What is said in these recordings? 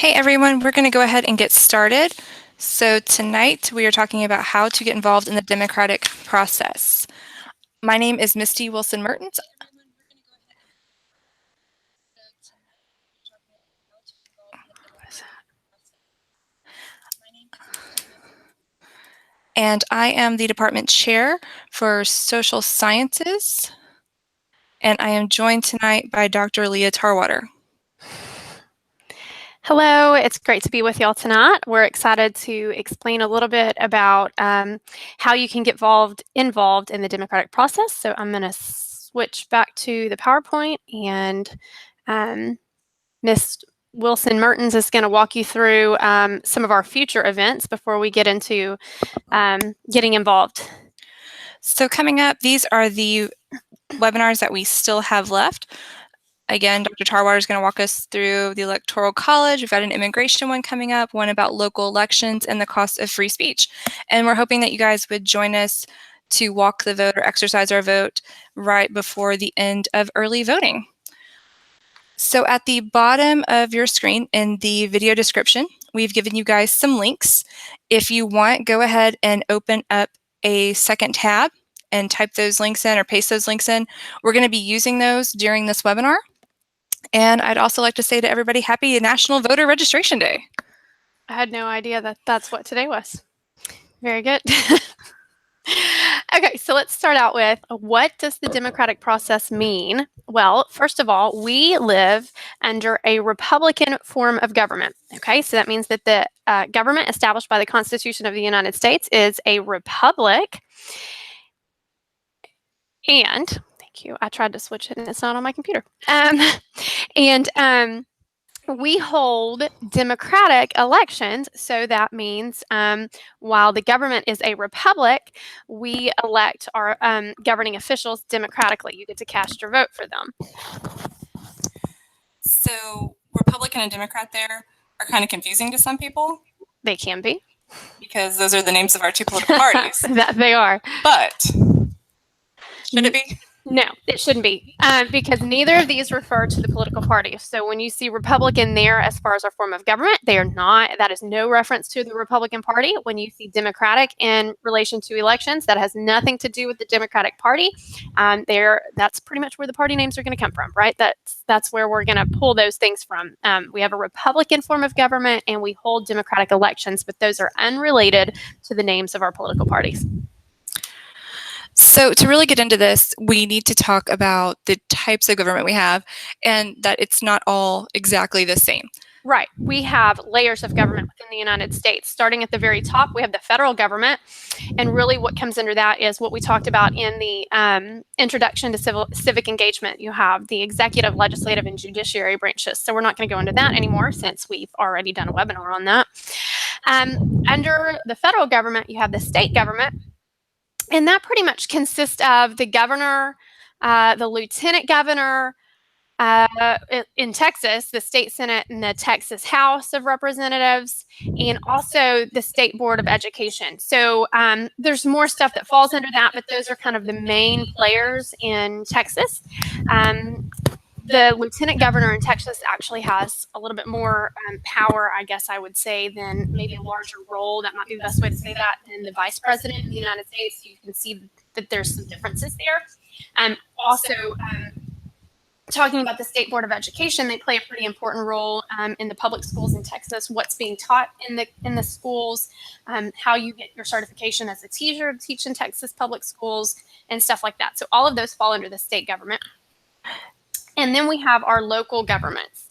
Hey everyone, we're going to go ahead and get started. So tonight we are talking about how to get involved in the democratic process. My name is Misty Wilson-Mehrtens. And I am the department chair for social sciences. And I am joined tonight by Dr. Leah Tarwater. Hello, it's great to be with y'all tonight. We're excited to explain a little bit about how you can get involved in the democratic process. So I'm going to switch back to the PowerPoint, and Ms. Wilson-Mehrtens is going to walk you through some of our future events before we get into getting involved. So coming up, these are the webinars that we still have left. Again, Dr. Tarwater is going to walk us through the Electoral College. We've got an immigration one coming up, one about local elections and the cost of free speech. And we're hoping that you guys would join us to walk the vote or exercise our vote right before the end of early voting. So at the bottom of your screen in the video description, we've given you guys some links. If you want, go ahead and open up a second tab and type those links in or paste those links in. We're going to be using those during this webinar. And I'd also like to say to everybody, happy National Voter Registration Day. I had no idea that that's what today was. Very good. Okay, so let's start out with, what does the democratic process mean? Well, first of all, we live under a Republican form of government. Okay, so that means that the government established by the Constitution of the United States is a republic. And, thank you, I tried to switch it and it's not on my computer. We hold democratic elections, so that means while the government is a republic, we elect our governing officials democratically. You get to cast your vote for them. So Republican and Democrat there are kind of confusing to some people. They can be. Because those are the names of our two political parties. That they are. But should it be? No, it shouldn't be, because neither of these refer to the political party. So when you see Republican there as far as our form of government, they are not. That is no reference to the Republican Party. When you see Democratic in relation to elections, that has nothing to do with the Democratic Party. That's pretty much where the party names are going to come from, right? That's where we're going to pull those things from. We have a Republican form of government and we hold democratic elections, but those are unrelated to the names of our political parties. So to really get into this, we need to talk about the types of government we have and that it's not all exactly the same. Right. We have layers of government within the United States. Starting at the very top, we have the federal government. And really what comes under that is what we talked about in the introduction to civic engagement. You have the executive, legislative, and judiciary branches. So we're not going to go into that anymore since we've already done a webinar on that. Under the federal government, you have the state government. And that pretty much consists of the governor, the lieutenant governor, in Texas, the state senate and the Texas House of Representatives, and also the state board of education. So there's more stuff that falls under that, but those are kind of the main players in Texas. The lieutenant governor in Texas actually has a little bit more power, I guess I would say, than maybe a larger role. That might be the best way to say that, than the vice president in the United States. You can see that there's some differences there. Also, talking about the State Board of Education, they play a pretty important role in the public schools in Texas, what's being taught in the schools, how you get your certification as a teacher to teach in Texas public schools, and stuff like that. So all of those fall under the state government. And then we have our local governments.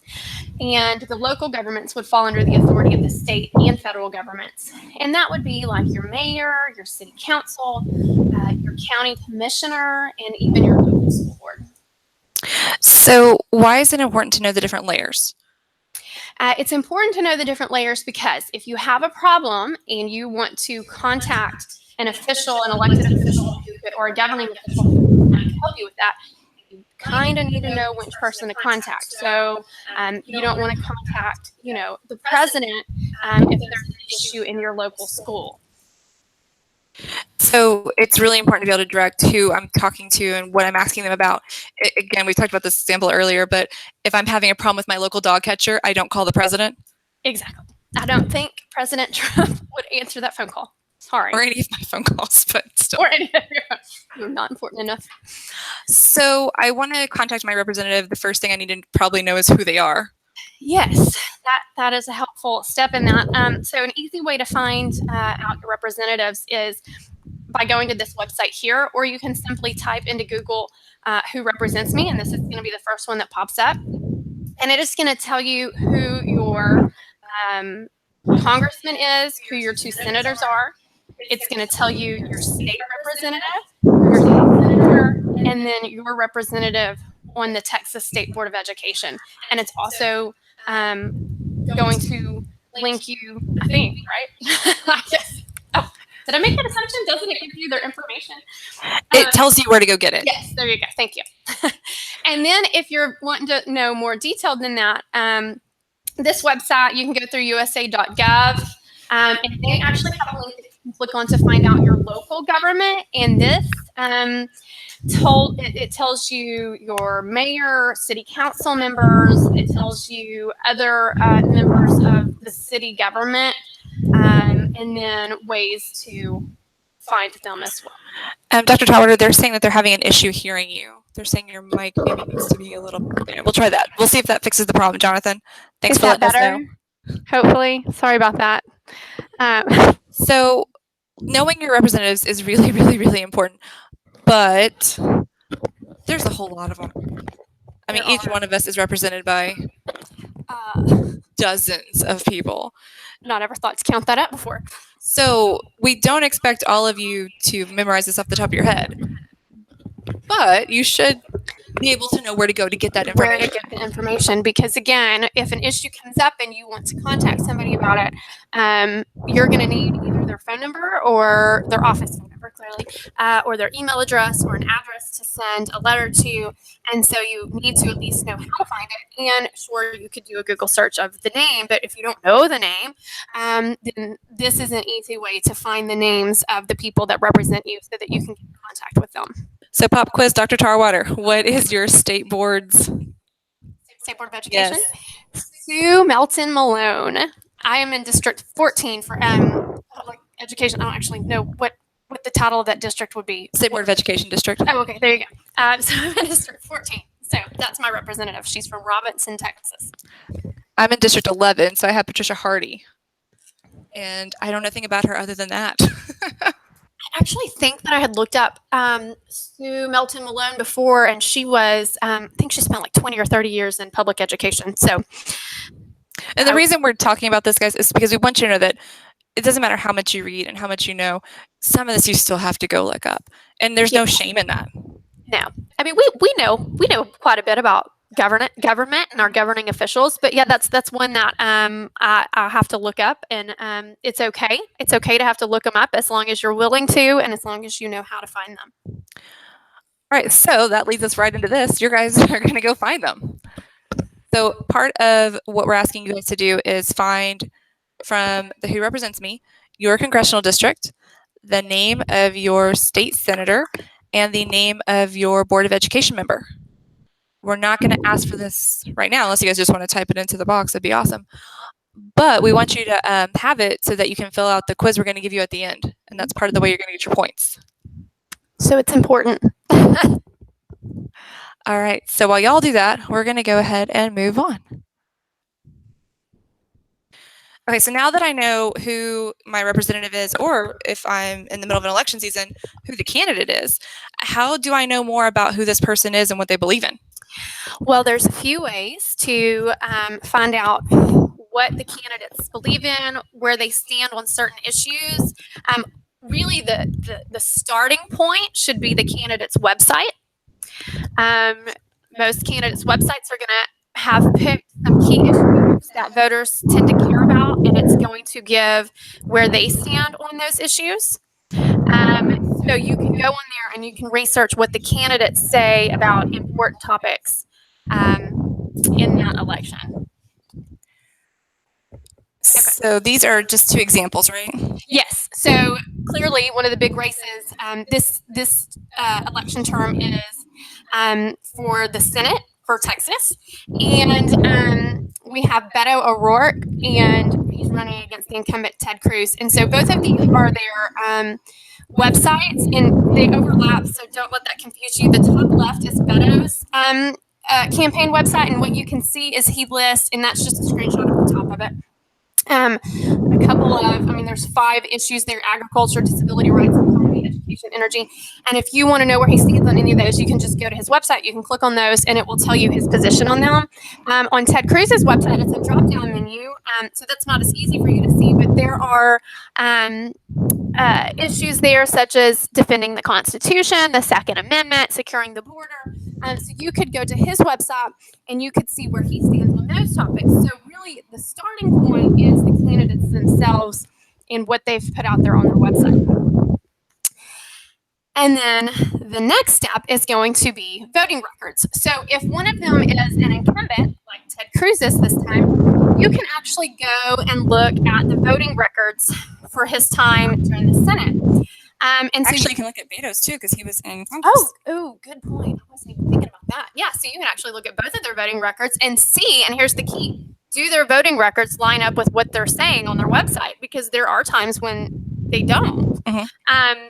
And the local governments would fall under the authority of the state and federal governments. And that would be like your mayor, your city council, your county commissioner, and even your local school board. So why is it important to know the different layers? It's important to know the different layers because if you have a problem and you want to contact an official, an elected official, or a governing official who can help you with that, you kind of need to know which person to contact. So you don't want to contact, the president if there's an issue in your local school. So it's really important to be able to direct who I'm talking to and what I'm asking them about. Again, we talked about this example earlier, but if I'm having a problem with my local dog catcher, I don't call the president. Exactly. I don't think President Trump would answer that phone call. Sorry. Or any of my phone calls, but still. Or any of your, you're not important enough. So I want to contact my representative. The first thing I need to probably know is who they are. Yes, that is a helpful step in that. So an easy way to find out your representatives is by going to this website here, or you can simply type into Google who represents me, and this is going to be the first one that pops up. And it is going to tell you who your congressman is, who your 2 senators are. It's going to tell you your state representative, your state senator, and then your representative on the Texas State Board of Education. And it's also going to link you, I think, right? Oh, did I make that assumption? Doesn't it give you their information? It tells you where to go get it. Yes, there you go. Thank you. And then if you're wanting to know more detailed than that, this website, you can go through usa.gov, and they actually have a link that you can click on to find out your local government. And this it tells you your mayor, city council members. It tells you other members of the city government, and then ways to find them as well. Dr. Tarwater, they're saying that they're having an issue hearing you. They're saying your mic maybe needs to be a little. We'll try that. We'll see if that fixes the problem, Jonathan. Thanks for letting us know. Hopefully. Sorry about that. So knowing your representatives is really, really, really important. But there's a whole lot of them. I mean, each one of us is represented by dozens of people. Not ever thought to count that up before. So we don't expect all of you to memorize this off the top of your head. But you should be able to know where to go to get that information. Where to get the information, because again, if an issue comes up and you want to contact somebody about it, you're going to need either their phone number or their office phone number, clearly, or their email address or an address to send a letter to. And so you need to at least know how to find it. And sure, you could do a Google search of the name, but if you don't know the name, then this is an easy way to find the names of the people that represent you so that you can get in contact with them. So pop quiz, Dr. Tarwater, what is your state board's? State Board of Education? Yes. Sue Melton Malone. I am in District 14 for public education. I don't actually know what the title of that district would be. State Board of Education District. Oh, okay, there you go. So I'm in District 14. So that's my representative. She's from Robinson, Texas. I'm in District 11, so I have Patricia Hardy. And I know nothing about her other than that. I actually think that I had looked up Sue Melton Malone before, and she was, I think she spent like 20 or 30 years in public education. So, and the reason we're talking about this, guys, is because we want you to know that it doesn't matter how much you read and how much you know. Some of this you still have to go look up, and there's no shame in that. No, I mean we know quite a bit about government and our governing officials, but yeah, that's one that I have to look up, and it's okay. It's okay to have to look them up as long as you're willing to, and as long as you know how to find them. All right, so that leads us right into this. You guys are going to go find them. So part of what we're asking you guys to do is find from the Who Represents Me, your congressional district, the name of your state senator, and the name of your Board of Education member. We're not going to ask for this right now unless you guys just want to type it into the box. That'd be awesome. But we want you to have it so that you can fill out the quiz we're going to give you at the end. And that's part of the way you're going to get your points. So it's important. All right. So while y'all do that, we're going to go ahead and move on. Okay, so now that I know who my representative is, or if I'm in the middle of an election season, who the candidate is, how do I know more about who this person is and what they believe in? Well, there's a few ways to find out what the candidates believe in, where they stand on certain issues. Really, the starting point should be the candidate's website. Most candidates' websites are going to have picked some key issues that voters tend to care about, and it's going to give where they stand on those issues. So you can go on there and you can research what the candidates say about important topics in that election. Okay. So these are just two examples, right? Yes. So clearly, one of the big races this election term is for the Senate for Texas, and we have Beto O'Rourke, and he's running against the incumbent Ted Cruz. And so both of these are their websites, and they overlap, so don't let that confuse you. The top left is Beto's campaign website, and what you can see is he lists, and that's just a screenshot of the top of it. A couple of, there's 5 issues there: agriculture, disability rights, economy, education, energy. And if you want to know where he stands on any of those, you can just go to his website. You can click on those, and it will tell you his position on them. On Ted Cruz's website, it's a drop-down menu, so that's not as easy for you to see, but there are issues there such as defending the Constitution, the Second Amendment, securing the border. So you could go to his website and you could see where he stands on those topics. So really the starting point is the candidates themselves and what they've put out there on their website. And then the next step is going to be voting records. So if one of them is an incumbent, like Ted Cruz is this time, you can actually go and look at the voting records for his time during the Senate. And so Actually, you can look at Beto's too, because he was in Congress. Oh, good point. I wasn't even thinking about that. Yeah, so you can actually look at both of their voting records and see, and here's the key, do their voting records line up with what they're saying on their website? Because there are times when they don't. Mm-hmm.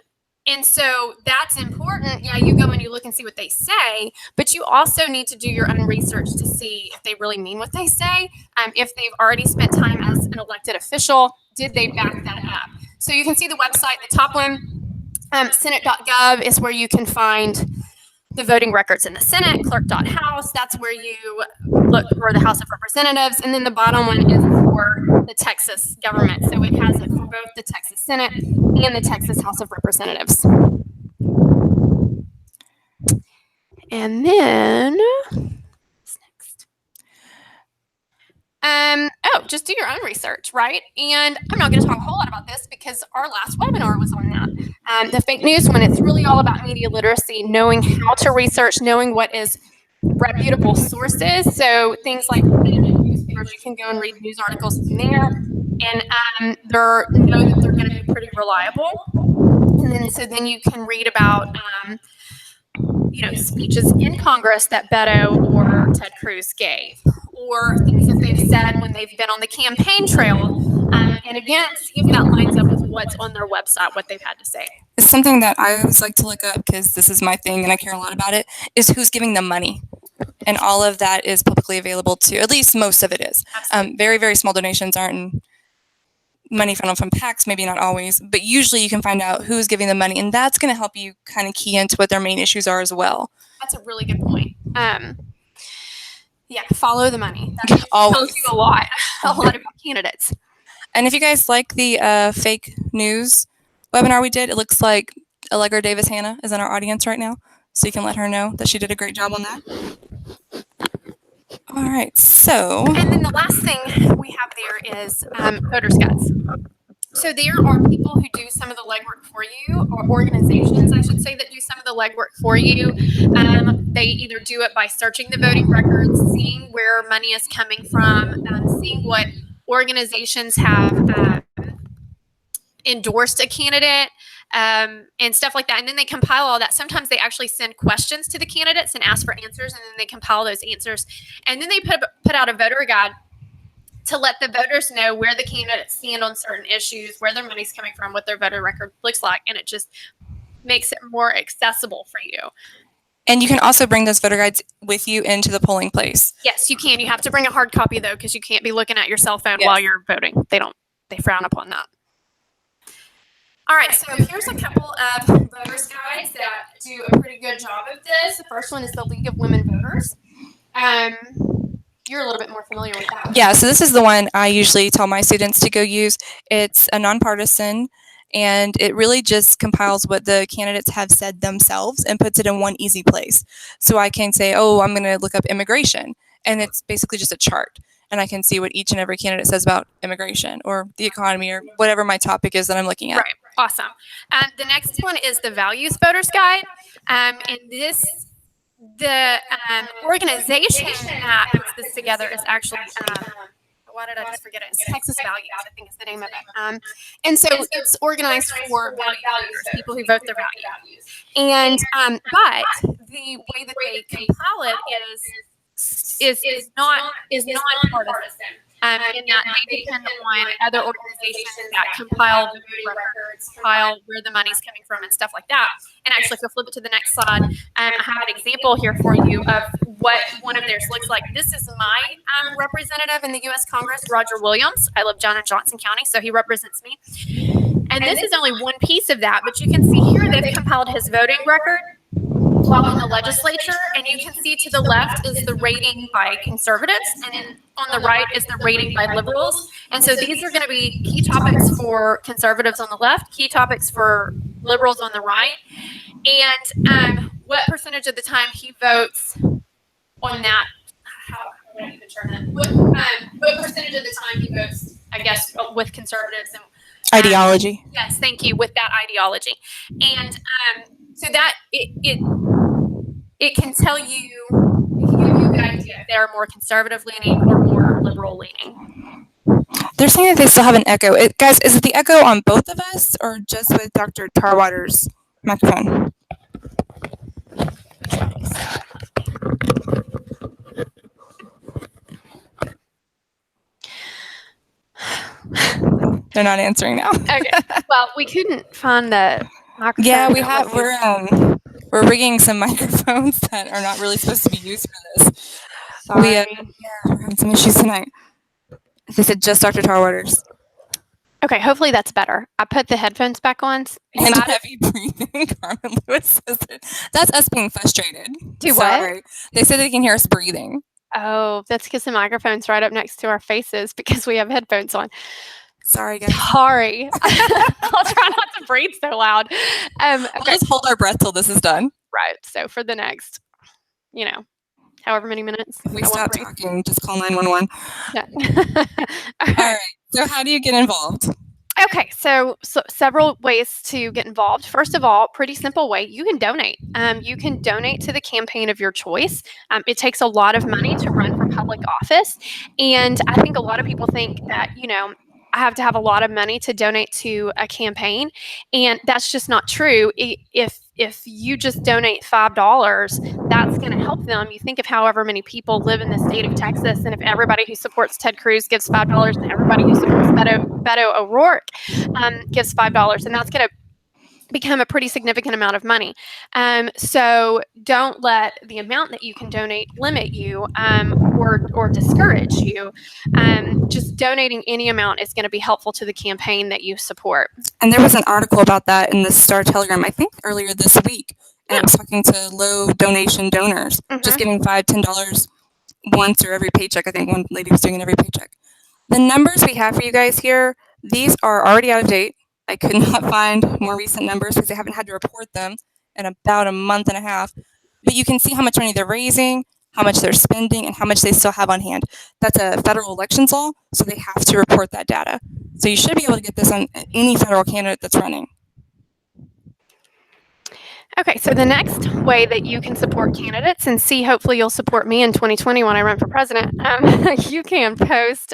And so that's important. Yeah, you go and you look and see what they say, but you also need to do your own research to see if they really mean what they say. If they've already spent time as an elected official, did they back that up? So you can see the website, the top one, Senate.gov is where you can find the voting records in the Senate. Clerk.house, that's where you look for the House of Representatives. And then the bottom one is for the Texas government. So it has it for both the Texas Senate and the Texas House of Representatives. And then, what's next? Just do your own research, right? And I'm not going to talk a whole lot about this because our last webinar was on that. The fake news one, it's really all about media literacy, knowing how to research, knowing what is reputable sources. So things like newspapers, you can go and read news articles from there, and know that they're going to be pretty reliable. And then you can read about speeches in Congress that Beto or Ted Cruz gave, or things that they've said when they've been on the campaign trail. And again, see if that lines up with what's on their website, what they've had to say. It's something that I always like to look up, because this is my thing and I care a lot about it, is who's giving them money. And all of that is publicly available too. At least most of it is. Very, very small donations aren't money from PACs, maybe not always, but usually you can find out who's giving them money, and that's going to help you kind of key into what their main issues are as well. That's a really good point. Follow the money. That tells you a lot about candidates. And if you guys like the fake news webinar we did, it looks like Allegra Davis Hanna is in our audience right now, so you can let her know that she did a great job on that. All right, so. And then the last thing we have there is voters' guides. So there are people who do some of the legwork for you, or organizations, I should say, that do some of the legwork for you. They either do it by searching the voting records, seeing where money is coming from, seeing what organizations have endorsed a candidate, and stuff like that. And then they compile all that. Sometimes they actually send questions to the candidates and ask for answers, and then they compile those answers. And then they put out a voter guide to let the voters know where the candidates stand on certain issues, where their money's coming from, what their voter record looks like, and it just makes it more accessible for you. And you can also bring those voter guides with you into the polling place. Yes, you can. You have to bring a hard copy, though, because you can't be looking at your cell phone while you're voting. They frown upon that. All right, so here's a couple of voters guides that do a pretty good job of this. The first one is the League of Women Voters. You're a little bit more familiar with that one. Yeah, so this is the one I usually tell my students to go use. It's a nonpartisan, and it really just compiles what the candidates have said themselves and puts it in one easy place. So I can say, oh, I'm going to look up immigration, and it's basically just a chart. And I can see what each and every candidate says about immigration or the economy or whatever my topic is that I'm looking at. Right. Awesome. The next one is the Values Voters Guide. And the organization that puts this together is actually, why did I just forget it? It's Texas Values, I think is the name of it. And so it's organized for values, people who vote their values. And but the way that they compile it is is nonpartisan. In that they depend on other organizations that compile the voting records, compile where the money's coming from, and stuff like that. And actually, if you'll flip it to the next slide, I have an example here for you of what one of theirs looks like. This is my representative in the U.S. Congress, Roger Williams. I live down in Johnson County, so he represents me. And this is only one piece of that, but you can see here they've compiled his voting record while in the legislature, and you can see to the left is the rating by conservatives, and on the right is the rating by liberals. And so these are going to be key topics for conservatives on the left, key topics for liberals on the right, and what percentage of the time he votes on that. How do I even turn that? What percentage of the time he votes, I guess, with conservatives and Ideology. Yes, thank you, with that ideology. And so that it can tell you, it can give you a good idea if they're more conservative leaning or more liberal leaning. They're saying that they still have an echo. Guys, is it the echo on both of us or just with Dr. Tarwater's microphone? They're not answering now. Okay. Well, we couldn't find the microphone. Yeah, we have. We're rigging some microphones that are not really supposed to be used for this. Sorry. We're having some issues tonight. They said just Dr. Tarwater's. Okay, hopefully that's better. I put the headphones back on. And heavy breathing. Carmen Lewis says it. That's us being frustrated. Do Sorry. what? They said they can hear us breathing. Oh, that's because the microphone's right up next to our faces because we have headphones on. Sorry, guys. Sorry. I'll try not to breathe so loud. We'll just hold our breath till this is done. Right. So for the next, however many minutes. If we stop talking, just call 911. Yeah. All right. So how do you get involved? Okay, so several ways to get involved. First of all, pretty simple way, you can donate. You can donate to the campaign of your choice. It takes a lot of money to run for public office. And I think a lot of people think that, I have to have a lot of money to donate to a campaign. And that's just not true. If you just donate $5, that's going to help them. You think of however many people live in the state of Texas, and if everybody who supports Ted Cruz gives $5, and everybody who supports Beto O'Rourke gives $5, and that's going to become a pretty significant amount of money. So don't let the amount that you can donate limit you or discourage you. Just donating any amount is going to be helpful to the campaign that you support. And there was an article about that in the Star Telegram, I think earlier this week. And I was talking to low donation donors, just giving $5, $10 once or every paycheck. I think one lady was doing it every paycheck. The numbers we have for you guys here, these are already out of date. I could not find more recent numbers because they haven't had to report them in about a month and a half. But you can see how much money they're raising, how much they're spending, and how much they still have on hand. That's a federal elections law, so they have to report that data. So you should be able to get this on any federal candidate that's running. Okay, so the next way that you can support candidates and see, hopefully you'll support me in 2020 when I run for president, you can post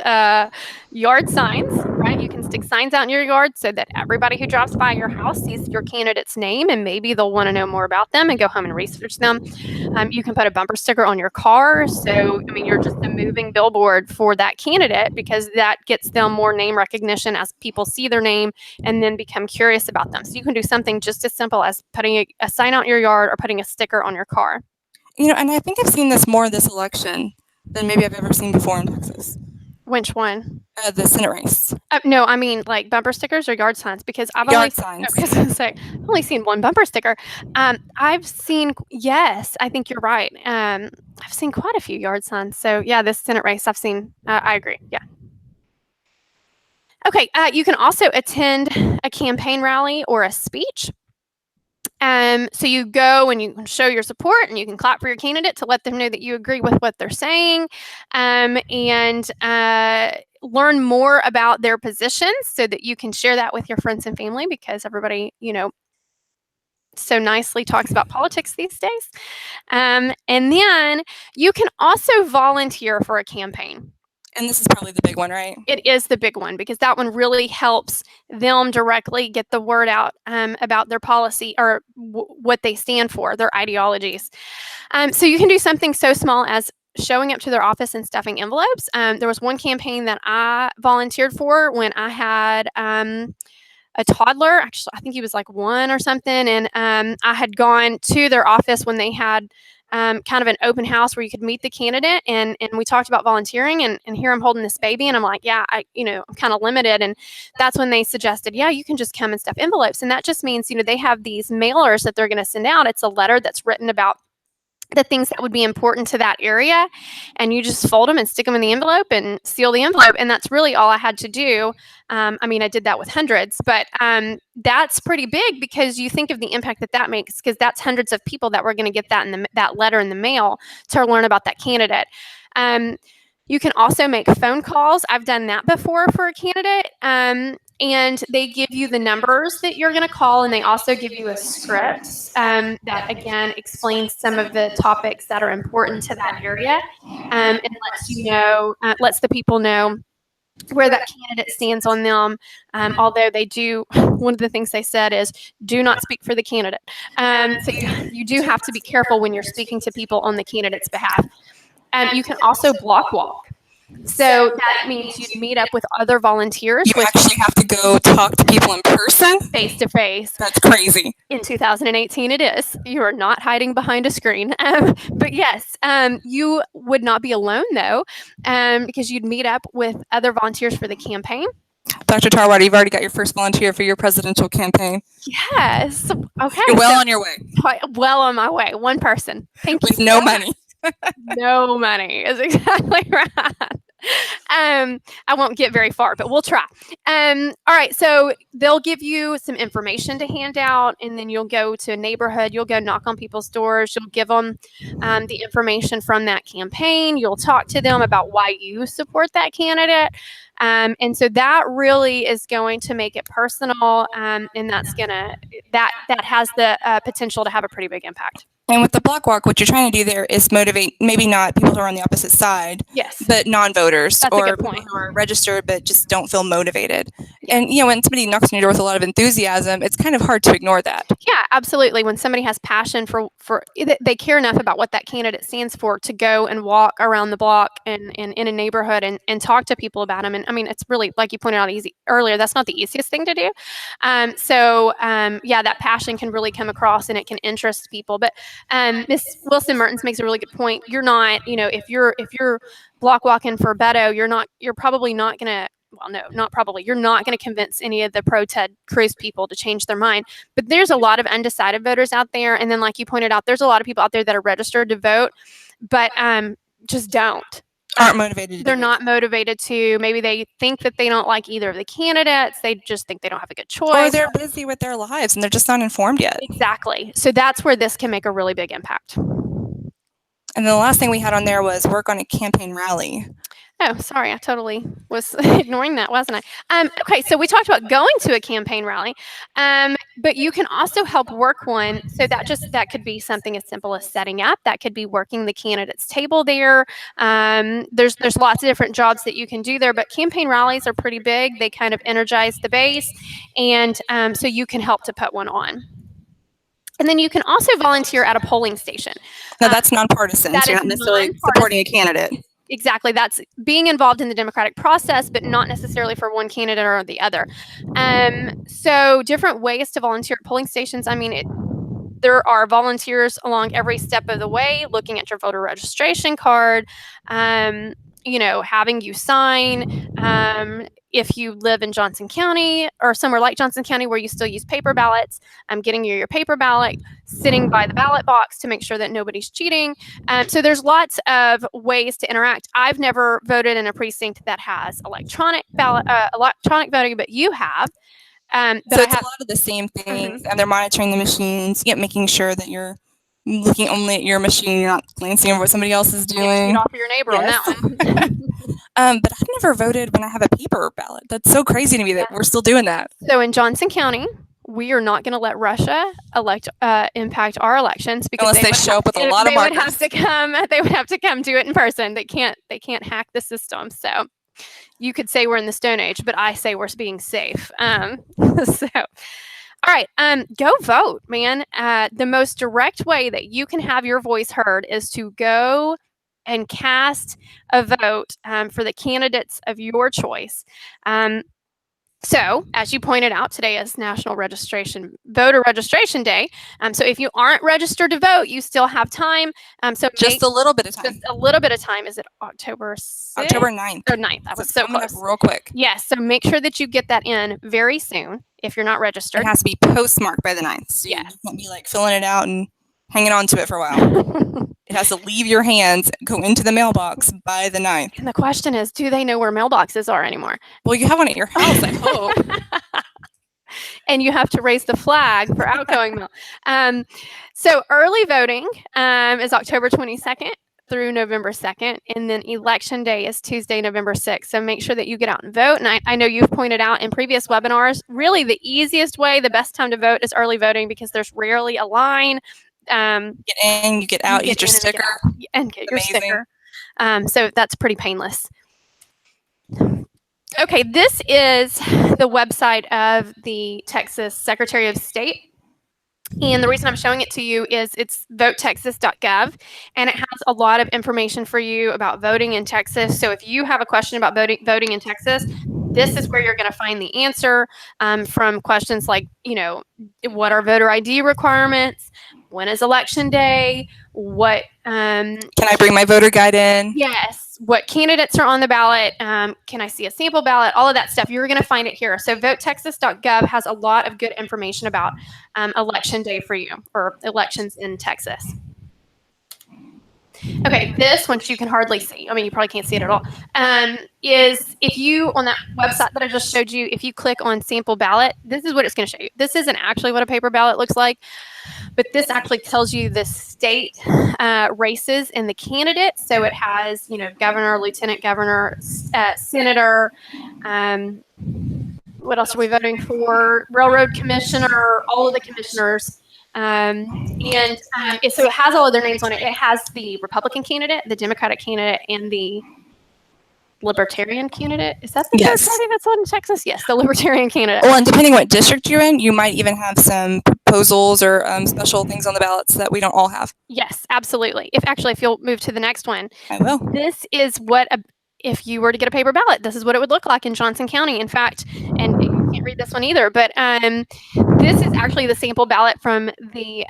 yard signs, right? You can stick signs out in your yard so that everybody who drives by your house sees your candidate's name, and maybe they'll want to know more about them and go home and research them. You can put a bumper sticker on your car. So, you're just a moving billboard for that candidate because that gets them more name recognition as people see their name and then become curious about them. So you can do something just as simple as putting a sign out in your yard or putting a sticker on your car. And I think I've seen this more this election than maybe I've ever seen before in Texas. Which one? The Senate race. No, I mean like bumper stickers or yard signs, because I've only seen one bumper sticker. Yes, I think you're right. I've seen quite a few yard signs. So yeah, this Senate race I've seen. I agree. Yeah. Okay, you can also attend a campaign rally or a speech. So you go and you can show your support and you can clap for your candidate to let them know that you agree with what they're saying, and learn more about their positions so that you can share that with your friends and family, because everybody, so nicely talks about politics these days. And then you can also volunteer for a campaign. And this is probably the big one, right? It is the big one, because that one really helps them directly get the word out about their policy or what they stand for, their ideologies. So you can do something so small as showing up to their office and stuffing envelopes. There was one campaign that I volunteered for when I had a toddler. Actually, I think he was like 1 or something. And I had gone to their office when they had kind of an open house where you could meet the candidate. And we talked about volunteering. And here I'm holding this baby. And I'm like, yeah, I'm kind of limited. And that's when they suggested, yeah, you can just come and stuff envelopes. And that just means, they have these mailers that they're going to send out. It's a letter that's written about the things that would be important to that area, and you just fold them and stick them in the envelope and seal the envelope, and that's really all I had to do. I did that with hundreds, but that's pretty big because you think of the impact that makes, because that's hundreds of people that were going to get that letter in the mail to learn about that candidate. You can also make phone calls. I've done that before for a candidate. And they give you the numbers that you're going to call, and they also give you a script that, again, explains some of the topics that are important to that area, and lets the people know where that candidate stands on them. Although they do, one of the things they said is, do not speak for the candidate. So you do have to be careful when you're speaking to people on the candidate's behalf. You can also block walk. So that means you'd meet up with other volunteers. You actually have to go talk to people in person? Face to face. That's crazy. In 2018, it is. You are not hiding behind a screen. But yes, you would not be alone, though, because you'd meet up with other volunteers for the campaign. Dr. Tarwater, you've already got your first volunteer for your presidential campaign. Yes. Okay. You're well on your way. Well on my way. One person. Thank you. With no money. No money is exactly right. I won't get very far, but we'll try. All right, so they'll give you some information to hand out, and then you'll go to a neighborhood. You'll go knock on people's doors. You'll give them the information from that campaign. You'll talk to them about why you support that candidate. And so that really is going to make it personal, and that has the potential to have a pretty big impact. And with the block walk, what you're trying to do there is motivate maybe not people who are on the opposite side, yes, but non-voters or people who are registered but just don't feel motivated. Yeah. And when somebody knocks on your door with a lot of enthusiasm, it's kind of hard to ignore that. Yeah, absolutely. When somebody has passion for they care enough about what that candidate stands for to go and walk around the block and in a neighborhood and talk to people about them. And it's really, like you pointed out earlier, that's not the easiest thing to do. Yeah, that passion can really come across and it can interest people. But Miss Wilson-Mehrtens makes a really good point. You're not, if you're block walking for Beto, you're probably not going to, well, no, not probably, you're not going to convince any of the pro-Ted Cruz people to change their mind. But there's a lot of undecided voters out there. And then, like you pointed out, there's a lot of people out there that are registered to vote, but just aren't motivated. They're not motivated to. Maybe they think that they don't like either of the candidates. They just think they don't have a good choice. Or they're busy with their lives and they're just not informed yet. Exactly. So that's where this can make a really big impact. And the last thing we had on there was work on a campaign rally. Oh, sorry. I totally was ignoring that, wasn't I? Okay, so we talked about going to a campaign rally, but you can also help work one. So that could be something as simple as setting up. That could be working the candidate's table there. There's lots of different jobs that you can do there, but campaign rallies are pretty big. They kind of energize the base, and so you can help to put one on. And then you can also volunteer at a polling station. Now, that's nonpartisan. So you're not necessarily supporting a candidate. Exactly. That's being involved in the democratic process, but not necessarily for one candidate or the other. So different ways to volunteer at polling stations. There are volunteers along every step of the way, looking at your voter registration card, having you sign. If you live in Johnson County or somewhere like Johnson County where you still use paper ballots, getting you your paper ballot, sitting by the ballot box to make sure that nobody's cheating. So there's lots of ways to interact. I've never voted in a precinct that has electronic voting, but you have. So it's a lot of the same things, and they're monitoring the machines, making sure that you're looking only at your machine, you're not glancing over what somebody else is doing. Get off of your neighbor on that one. But I've never voted when I have a paper ballot. That's so crazy to me that we're still doing that. So in Johnson County, we are not going to let Russia impact our elections because unless they show up with a lot of markers. They would have to come do it in person. They can't hack the system. So you could say we're in the Stone Age, but I say we're being safe. All right, go vote, man. The most direct way that you can have your voice heard is to go and cast a vote for the candidates of your choice. So, as you pointed out, today is National Voter Registration Day. So, if you aren't registered to vote, you still have time. So, Just a little bit of time. Just a little bit of time. Is it October 6th? October 9th. Or 9th. I was so close. Real quick. Yes. So, make sure that you get that in very soon if you're not registered. It has to be postmarked by the 9th. So yes. You can't be like filling it out and hanging on to it for a while. It has to leave your hands, go into the mailbox by the 9th. And the question is, do they know where mailboxes are anymore? Well, you have one at your house, I hope. And you have to raise the flag for outgoing mail. So early voting is October 22nd through November 2nd, and then Election Day is Tuesday, November 6th. So make sure that you get out and vote. And I know you've pointed out in previous webinars, really the easiest way, the best time to vote is early voting because there's rarely a line. Get in, you get out, you get your sticker. And get your sticker. So that's pretty painless. Okay, this is the website of the Texas Secretary of State. And the reason I'm showing it to you is it's votetexas.gov, and it has a lot of information for you about voting in Texas. So if you have a question about voting in Texas, this is where you're going to find the answer from questions like, what are voter ID requirements? When is election day? What can I bring my voter guide in? Yes. What candidates are on the ballot? Can I see a sample ballot? All of that stuff. You're going to find it here. So votetexas.gov has a lot of good information about election day for you, or elections in Texas. Okay, this one you can hardly see. I mean, you probably can't see it at all. Is if you, on that website that I just showed you, if you click on sample ballot, this is what it's going to show you. This isn't actually what a paper ballot looks like, but this actually tells you the state races and the candidates. So it has, governor, lieutenant governor, senator, what else are we voting for? Railroad commissioner, all of the commissioners. So it has all of their names on it. It has the Republican candidate, the Democratic candidate, and the Libertarian candidate. Is that the third party that's on in Texas? Yes, the Libertarian candidate. Well, and depending what district you're in, you might even have some proposals or special things on the ballots that we don't all have. Yes, absolutely. If you'll move to the next one. I will. This is what if you were to get a paper ballot, this is what it would look like in Johnson County. In fact, and you can't read this one either, but this is actually the sample ballot from the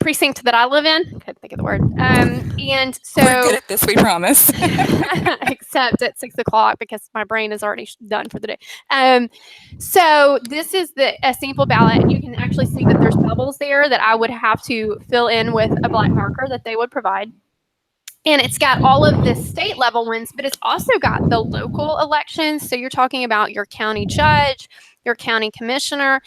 precinct that I live in. Couldn't think of the word. And so we're good at this, we promise. Except at 6 o'clock because my brain is already done for the day. So this is a sample ballot, and you can actually see that there's bubbles there that I would have to fill in with a black marker that they would provide. And it's got all of the state level ones, but it's also got the local elections. So you're talking about your county judge, your county commissioner.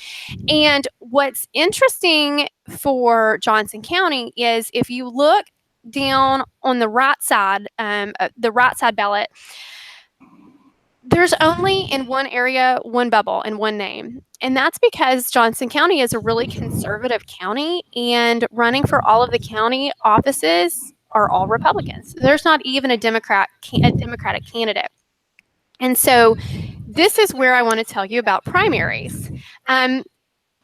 And what's interesting for Johnson County is if you look down on the right side ballot, there's only in one area, one bubble and one name. And that's because Johnson County is a really conservative county, and running for all of the county offices are all Republicans. There's not even a Democratic candidate. And so this is where I want to tell you about primaries.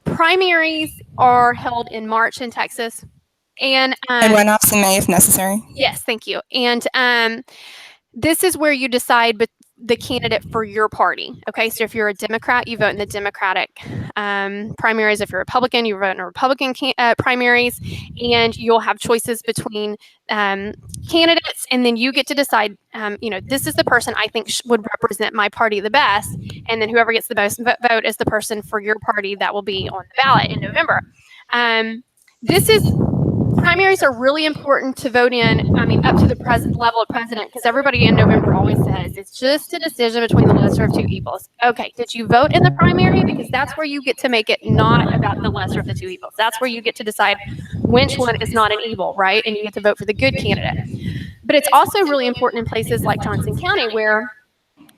Primaries are held in March in Texas. And runoffs in May if necessary. Yes, thank you. And this is where you decide the candidate for your party. Okay, so if you're a Democrat, you vote in the Democratic primaries. If you're a Republican, you vote in a Republican primaries, and you'll have choices between candidates, and then you get to decide, this is the person I think would represent my party the best, and then whoever gets the most vote is the person for your party that will be on the ballot in November. Primaries are really important to vote in, up to the present level of president, because everybody in November always says it's just a decision between the lesser of two evils. Okay, did you vote in the primary? Because that's where you get to make it not about the lesser of the two evils. That's where you get to decide which one is not an evil, right? And you get to vote for the good candidate. But it's also really important in places like Johnson County, where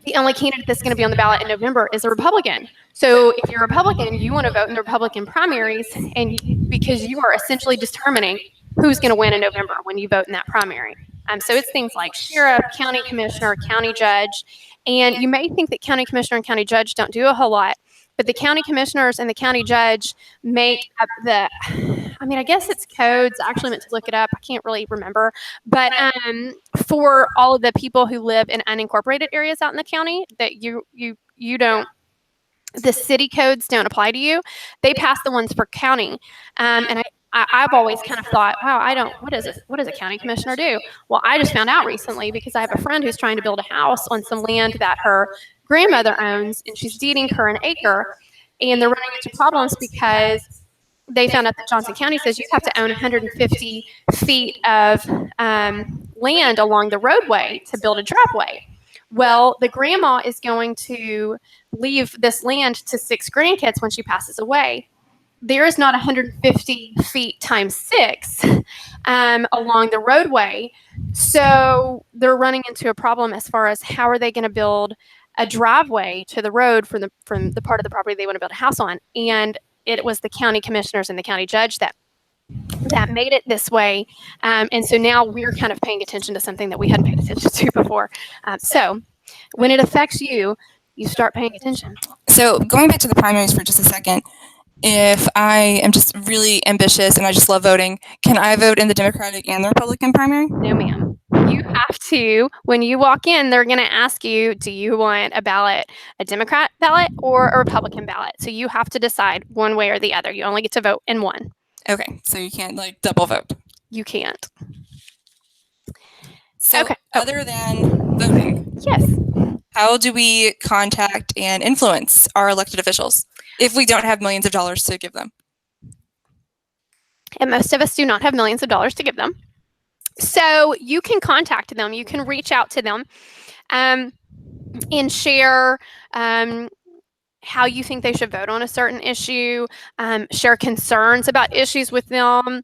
the only candidate that's going to be on the ballot in November is a Republican. So if you're a Republican, you want to vote in the Republican primaries, and because you are essentially determining who's going to win in November when you vote in that primary. So it's things like sheriff, county commissioner, county judge. And you may think that county commissioner and county judge don't do a whole lot, but the county commissioners and the county judge make up I mean, I guess it's codes. I actually meant to look it up. I can't really remember. But for all of the people who live in unincorporated areas out in the county that you don't, the city codes don't apply to you. They pass the ones for county. And I've always kind of thought, wow, what does a county commissioner do? Well, I just found out recently because I have a friend who's trying to build a house on some land that her grandmother owns, and she's deeding her an acre. And they're running into problems because they found out that Johnson County says you have to own 150 feet of land along the roadway to build a driveway. Well, the grandma is going to leave this land to 6 grandkids when she passes away. There is not 150 feet times 6 along the roadway. So they're running into a problem as far as how are they going to build a driveway to the road from the part of the property they want to build a house on. And it was the county commissioners and the county judge that made it this way. And so now we're kind of paying attention to something that we hadn't paid attention to before. So when it affects you, you start paying attention. So going back to the primaries for just a second, if I am just really ambitious and I just love voting, can I vote in the Democratic and the Republican primary? No, ma'am. You have to, when you walk in, they're going to ask you, do you want a ballot, a Democrat ballot or a Republican ballot? So you have to decide one way or the other. You only get to vote in one. Okay, so you can't like double vote. You can't. So other than voting, yes, how do we contact and influence our elected officials if we don't have millions of dollars to give them? And most of us do not have millions of dollars to give them. So you can contact them. You can reach out to them and share how you think they should vote on a certain issue, share concerns about issues with them,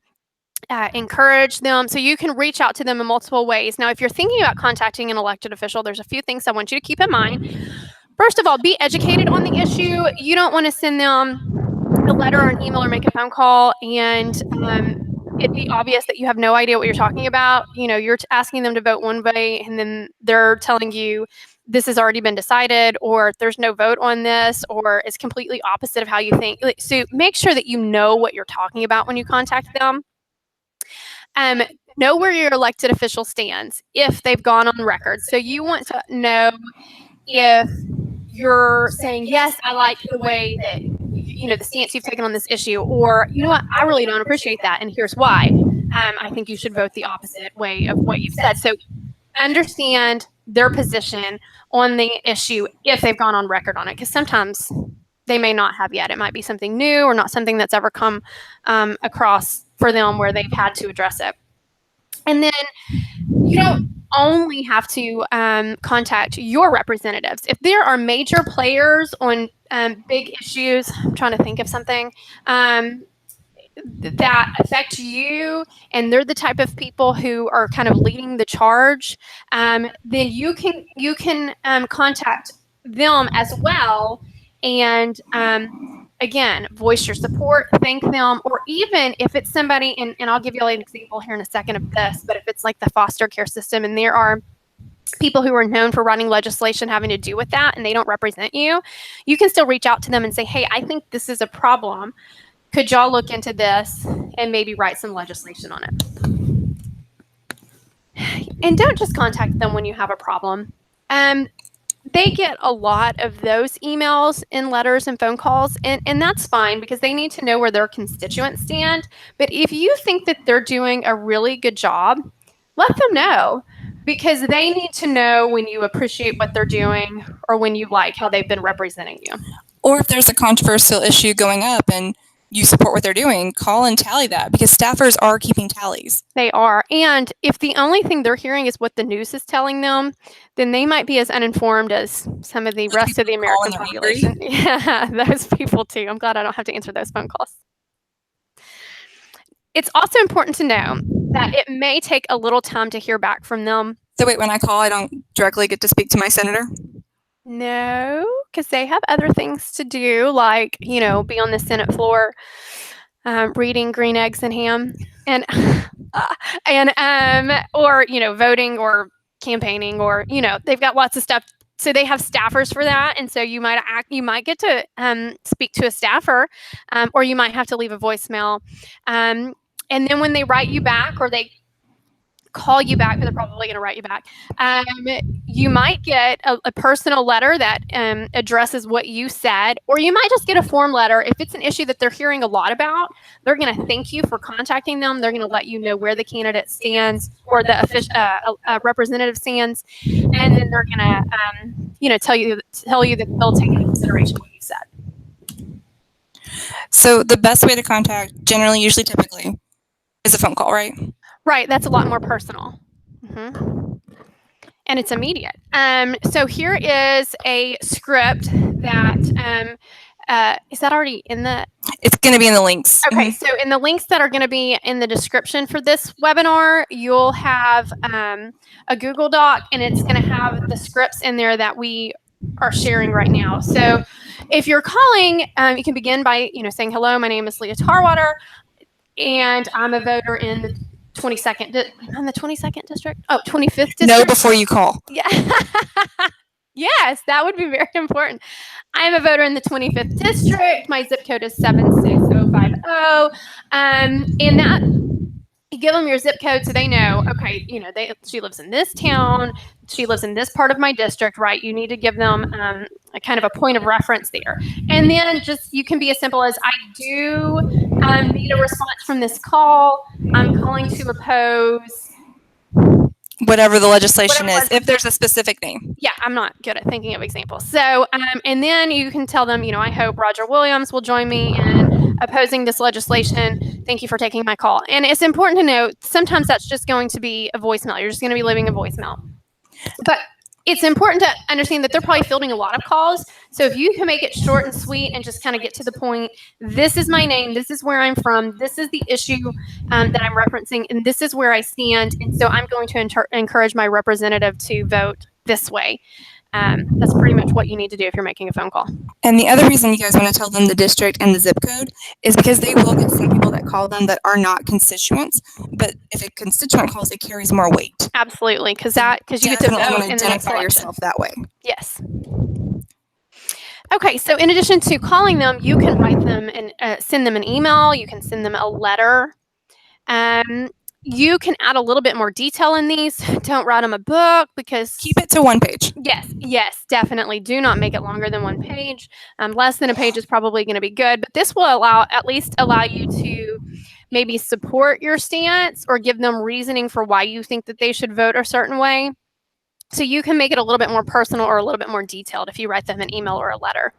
encourage them. So you can reach out to them in multiple ways. Now, if you're thinking about contacting an elected official, there's a few things I want you to keep in mind. First of all, be educated on the issue. You don't want to send them a letter or an email or make a phone call and it'd be obvious that you have no idea what you're talking about. You know, you're asking them to vote one way and then they're telling you this has already been decided, or there's no vote on this, or it's completely opposite of how you think. So make sure that you know what you're talking about when you contact them. Know where your elected official stands if they've gone on record. So you want to know if you're saying, yes, I like the way that, you know, the stance you've taken on this issue, or, you know what, I really don't appreciate that, and here's why. I think you should vote the opposite way of what you've said. So understand their position on the issue if they've gone on record on it, because sometimes they may not have yet. It might be something new or not something that's ever come across for them where they've had to address it. And then you don't only have to contact your representatives. If there are major players on big issues, I'm trying to think of something that affect you, and they're the type of people who are kind of leading the charge, then you can contact them as well, and again, voice your support, thank them, or even if it's somebody, and I'll give you an example here in a second of this, but if it's like the foster care system and there are people who are known for running legislation having to do with that and they don't represent you, you can still reach out to them and say, hey, I think this is a problem. Could y'all look into this and maybe write some legislation on it? And don't just contact them when you have a problem. They get a lot of those emails and letters and phone calls, and that's fine because they need to know where their constituents stand. But if you think that they're doing a really good job, let them know, because they need to know when you appreciate what they're doing or when you like how they've been representing you. Or if there's a controversial issue going up and you support what they're doing, call and tally that, because staffers are keeping tallies. They are. And if the only thing they're hearing is what the news is telling them, then they might be as uninformed as some of the rest of the American population. Yeah, those people too. I'm glad I don't have to answer those phone calls. It's also important to know that it may take a little time to hear back from them. So wait, when I call, I don't directly get to speak to my senator? No, because they have other things to do, like, you know, be on the Senate floor reading Green Eggs and Ham, and or, you know, voting or campaigning, or, you know, they've got lots of stuff So they have staffers for that, and so you might get to speak to a staffer, or you might have to leave a voicemail. And then when they write you back, or they call you back, but they're probably going to write you back, you might get a personal letter that addresses what you said, or you might just get a form letter. If it's an issue that they're hearing a lot about, they're going to thank you for contacting them. They're going to let you know where the candidate stands, or the representative stands, and then they're going to tell you that they'll take into consideration what you said. So the best way to contact, typically, is a phone call, right? Right, that's a lot more personal. And it's immediate. So here is a script that, is that already in the? It's going to be in the links. Okay, so in the links that are going to be in the description for this webinar, you'll have a Google Doc, and it's going to have the scripts in there that we are sharing right now. So if you're calling, you can begin by saying, hello, my name is Leah Tarwater, and I'm a voter in the 22nd district? Oh, 25th district? No, before you call. Yeah. Yes, that would be very important. I am a voter in the 25th district. My zip code is 76050. And that, you give them your zip code so they know, okay, she lives in this town. She lives in this part of my district, right? You need to give them a kind of a point of reference there. And then you can be as simple as, I do need a response from this call. I'm calling to oppose whatever the legislation is, if there's a specific name. Yeah, I'm not good at thinking of examples. So, and then you can tell them, I hope Roger Williams will join me in opposing this legislation. Thank you for taking my call. And it's important to note, sometimes that's just going to be a voicemail. You're just going to be leaving a voicemail. But it's important to understand that they're probably fielding a lot of calls. So if you can make it short and sweet and just kind of get to the point, this is my name, this is where I'm from, this is the issue that I'm referencing, and this is where I stand. And so I'm going to encourage my representative to vote this way. That's pretty much what you need to do if you're making a phone call. And the other reason you guys want to tell them the district and the zip code is because they will get some people that call them that are not constituents. But if a constituent calls, it carries more weight. Absolutely, because you get to vote and identify yourself that way. Yes. Okay, so in addition to calling them, you can write them and send them an email. You can send them a letter. You can add a little bit more detail in these. Don't write them a book, because keep it to one page. Yes, definitely. Do not make it longer than one page. Less than a page is probably going to be good, but this will at least allow you to maybe support your stance or give them reasoning for why you think that they should vote a certain way. So you can make it a little bit more personal or a little bit more detailed if you write them an email or a letter.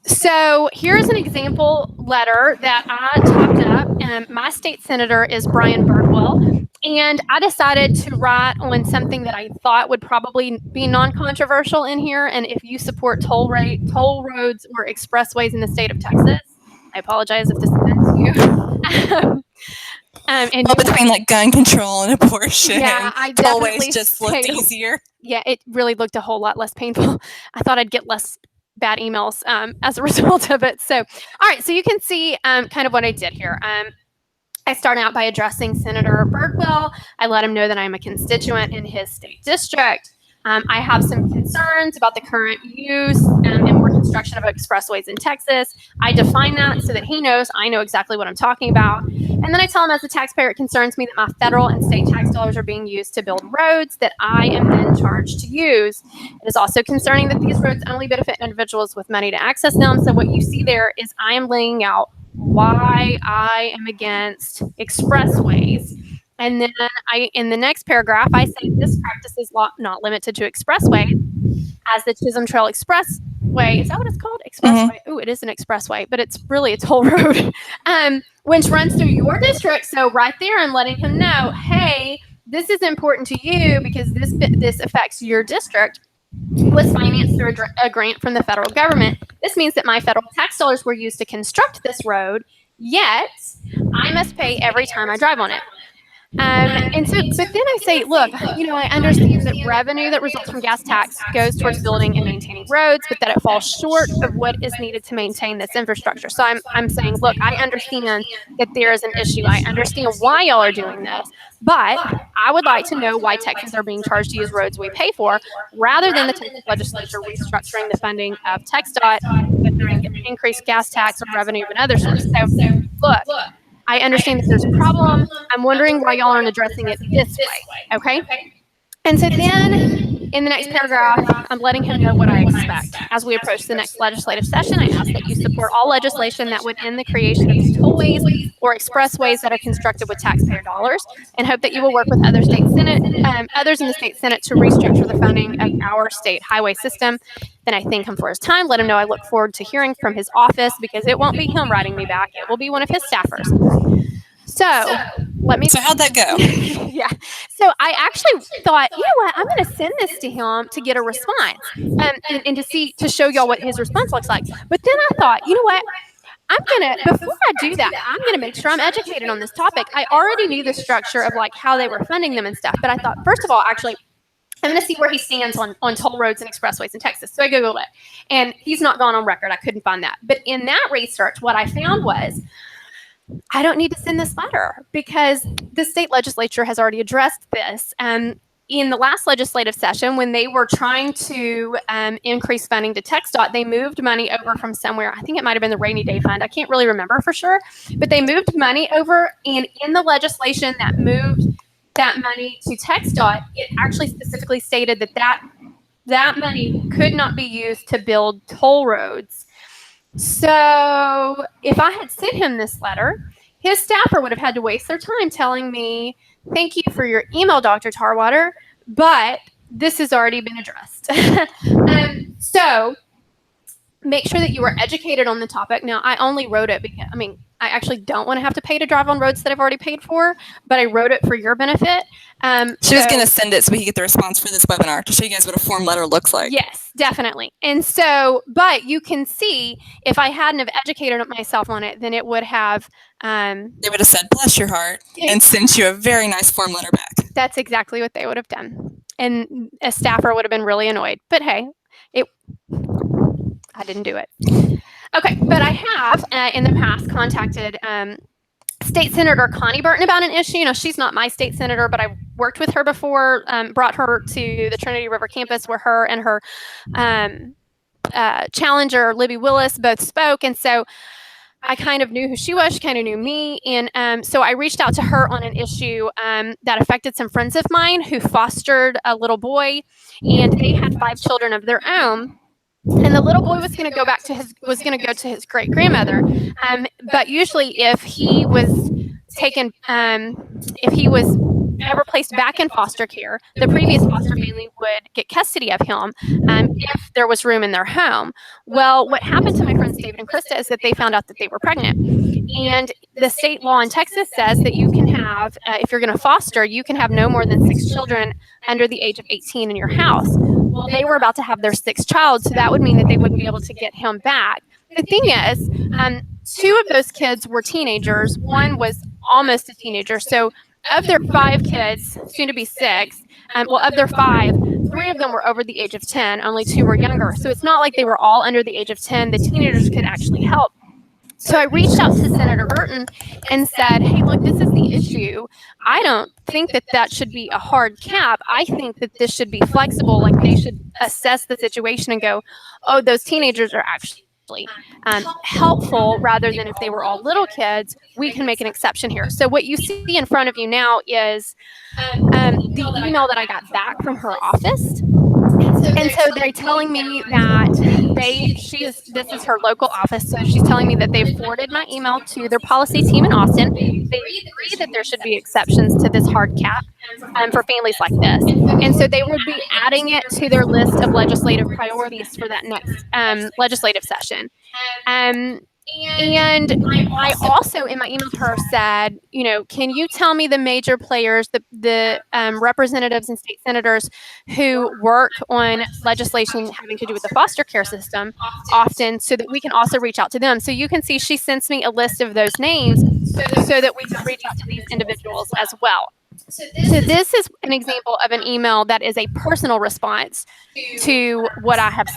So here's an example letter that I typed up. My state senator is Brian Birdwell, and I decided to write on something that I thought would probably be non-controversial in here. And if you support toll roads or expressways in the state of Texas, I apologize if this offends you. And between like gun control and abortion, I tollways just looked easier. Yeah, it really looked a whole lot less painful. I thought I'd get less bad emails as a result of it. So, all right, so you can see kind of what I did here. I start out by addressing Senator Birdwell. I let him know that I'm a constituent in his state district. I have some concerns about the current use and more construction of expressways in Texas. I define that so that he knows I know exactly what I'm talking about. And then I tell him, as a taxpayer, it concerns me that my federal and state tax dollars are being used to build roads that I am then charged to use. It is also concerning that these roads only benefit individuals with money to access them. So what you see there is I am laying out why I am against expressways. And then in the next paragraph, I say this practice is not limited to expressway, as the Chisholm Trail Expressway, is that what it's called? Expressway. Mm-hmm. Oh, it is an expressway, but it's really a toll road, which runs through your district. So right there, I'm letting him know, hey, this is important to you because this affects your district. Was financed through a grant from the federal government. This means that my federal tax dollars were used to construct this road, yet I must pay every time I drive on it. But then I say, look, I understand that revenue that results from gas tax goes towards building and maintaining roads, but that it falls short of what is needed to maintain this infrastructure. So I'm saying, look, I understand that there is an issue. I understand why y'all are doing this, but I would like to know why Texans are being charged to use roads we pay for, rather than the Texas legislature restructuring the funding of TxDOT through increased gas tax or revenue of another source. So, look, I understand that there's a problem. I'm wondering why y'all aren't addressing it this way, okay? And so then in the next paragraph, I'm letting him know what I expect. As we approach the next legislative session, I ask that you support all legislation that would end the creation of these tollways or expressways that are constructed with taxpayer dollars, and hope that you will work with others in the state Senate to restructure the funding of our state highway system. Then I thank him for his time, let him know I look forward to hearing from his office, because it won't be him writing me back. It will be one of his staffers. So how'd that go? Yeah. So I actually thought, you know what, I'm going to send this to him to get a response, and to show y'all what his response looks like. But then I thought, you know what, before I do that, I'm going to make sure I'm educated on this topic. I already knew the structure of like how they were funding them and stuff. But I thought, first of all, actually, I'm going to see where he stands on toll roads and expressways in Texas. So I Googled it, and he's not gone on record. I couldn't find that. But in that research, what I found was, I don't need to send this letter, because the state legislature has already addressed this. In the last legislative session, when they were trying to increase funding to TxDOT, they moved money over from somewhere. I think it might have been the rainy day fund. I can't really remember for sure, but they moved money over, and in the legislation that moved that money to TxDOT, it actually specifically stated that money could not be used to build toll roads. So if I had sent him this letter, his staffer would have had to waste their time telling me, thank you for your email, Dr. Tarwater, but this has already been addressed. So make sure that you are educated on the topic. Now, I only wrote it because, I actually don't want to have to pay to drive on roads that I've already paid for, but I wrote it for your benefit. She was going to send it so we could get the response for this webinar to show you guys what a form letter looks like. Yes, definitely. And so, but you can see, if I hadn't have educated myself on it, then it would have... they would have said, bless your heart, and sent you a very nice form letter back. That's exactly what they would have done. And a staffer would have been really annoyed. But hey, I didn't do it. Okay, but I have in the past contacted State Senator Connie Burton about an issue. She's not my state senator, but I worked with her before, brought her to the Trinity River campus where her and her challenger, Libby Willis, both spoke. And so I kind of knew who she was. She kind of knew me. And so I reached out to her on an issue that affected some friends of mine who fostered a little boy, and they had 5 children of their own. And the little boy was going to go to his great grandmother. But usually, if he was ever placed back in foster care, the previous foster family would get custody of him if there was room in their home. Well, what happened to my friends David and Krista is that they found out that they were pregnant. And the state law in Texas says that you can have, if you're going to foster, you can have no more than 6 children under the age of 18 in your house. Well, they were about to have their 6th child, so that would mean that they wouldn't be able to get him back. The thing is, 2 of those kids were teenagers. One was almost a teenager. So of their 5 kids, soon to be 6, of their 5, 3 of them were over the age of 10. Only 2 were younger. So it's not like they were all under the age of 10. The teenagers could actually help. So I reached out to Senator Burton and said, hey, look, this is the issue. I don't think that should be a hard cap. I think that this should be flexible. Like, they should assess the situation and go, oh, those teenagers are actually helpful, rather than if they were all little kids, we can make an exception here. So what you see in front of you now is the email that I got back from her office. And so they're telling me that this is her local office. So she's telling me that they've forwarded my email to their policy team in Austin. They agree that there should be exceptions to this hard cap for families like this. And so they would be adding it to their list of legislative priorities for that next legislative session. And I also, in my email to her, said, can you tell me the major players, the representatives and state senators who work on legislation having to do with the foster care system often, so that we can also reach out to them. So you can see she sends me a list of those names so that we can reach out to these individuals as well. So this is an example of an email that is a personal response to what I have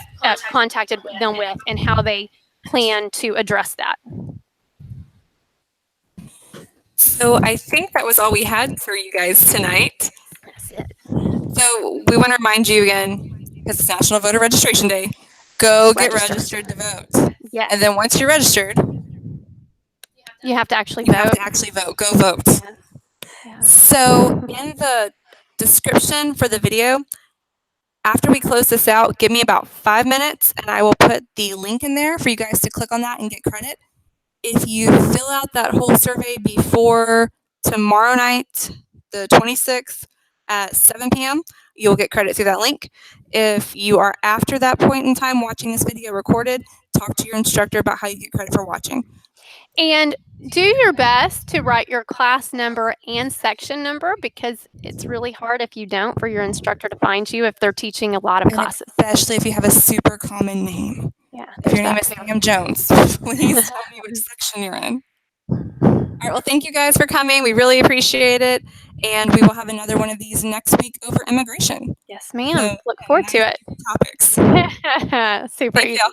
contacted them with and how they plan to address that. So I think that was all we had for you guys tonight. That's it. So we want to remind you again, because it's National Voter Registration Day, go get Register. registered to vote. Yes. And then once you're registered, You have to actually you vote. have to actually vote. Go vote. Yeah. So in the description for the video, after we close this out, give me about 5 minutes and I will put the link in there for you guys to click on that and get credit. If you fill out that whole survey before tomorrow night, the 26th at 7 p.m., you'll get credit through that link. If you are after that point in time watching this video recorded, talk to your instructor about how you get credit for watching. And do your best to write your class number and section number, because it's really hard if you don't for your instructor to find you if they're teaching a lot of classes. Especially if you have a super common name. Yeah. If your name is Sam Jones, please tell me which section you're in. All right, well, thank you guys for coming. We really appreciate it. And we will have another one of these next week over immigration. Yes, ma'am. Look forward to it. Topics. Super Thank easy. y'all.